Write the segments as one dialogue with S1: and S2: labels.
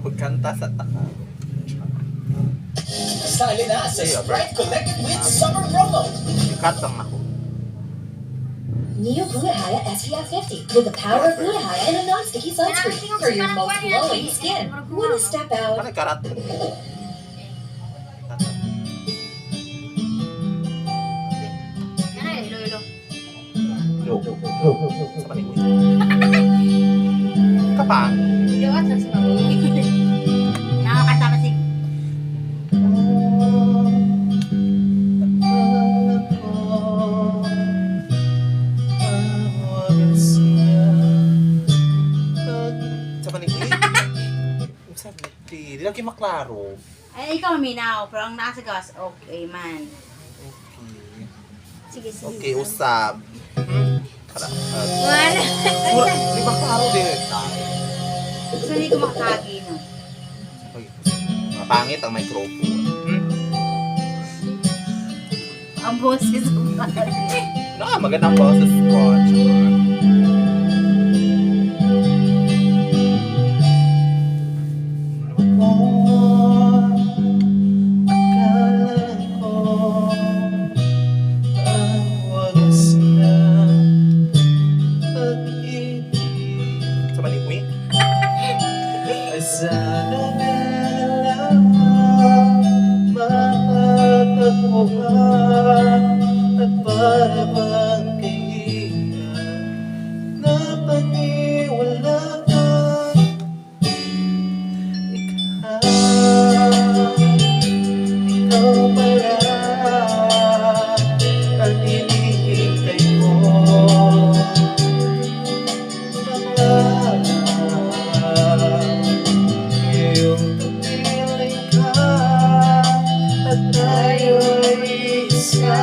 S1: Magkanta sa taka.
S2: Sali na sa Sprite Connected with Summer Promo.
S1: Ikat lang ako.
S3: Neo Glutathione SPF 50 with the power of glutathione and a non-sticky sunscreen for your most glowing skin. Wanna step out?
S1: Ano karat? Sa panig mo. Kapang.
S4: Nakakatama si
S1: Sa panig mo. Sabi, di lagi maklaro.
S4: ay ikaw minaw, pero ang nasa gas, okay man.
S1: Okay.
S4: Sige, sige.
S1: Okay, usab. Karat.
S4: Wala.
S1: Mura, di ba klaro din?
S4: So hindi ko makakagi, no?
S1: Ay, mapangit ang microphone.
S4: Ang boses ko pa.
S1: Magandang boses ko. Sa panig mo.
S5: Sana na lang makakagpuhan at para bang kaibigan na paniwalaan ikaw pala ang hinihintay ko. Iyong tumiling ka at tayo'y isa.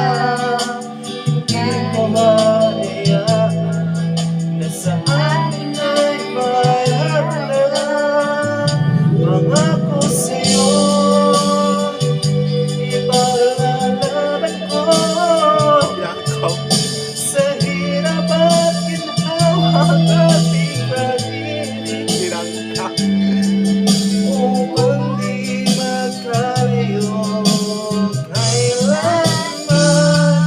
S5: Hindi ko mahayaan na sa akin ay mayroon. Pangako sa'yo, ipaglalaban ko
S1: Bianco.
S5: sa hirap at ginhawa at ating pag-ibig.
S1: Bianca.
S5: Upang di magkalayo kailanman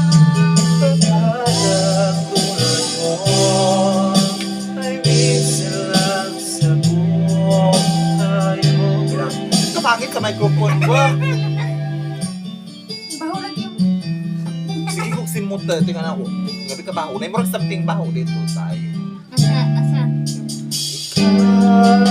S5: pagkakatulad mo ay minsan lang sa buhay mo.
S1: Kapangit sa microphone ko.
S4: Baho lagi yung...
S1: Sige kung simot na. Tingnan ako. Gabi ka baho. Naimurag something baho dito tayo.
S4: Asa?
S5: Ikaw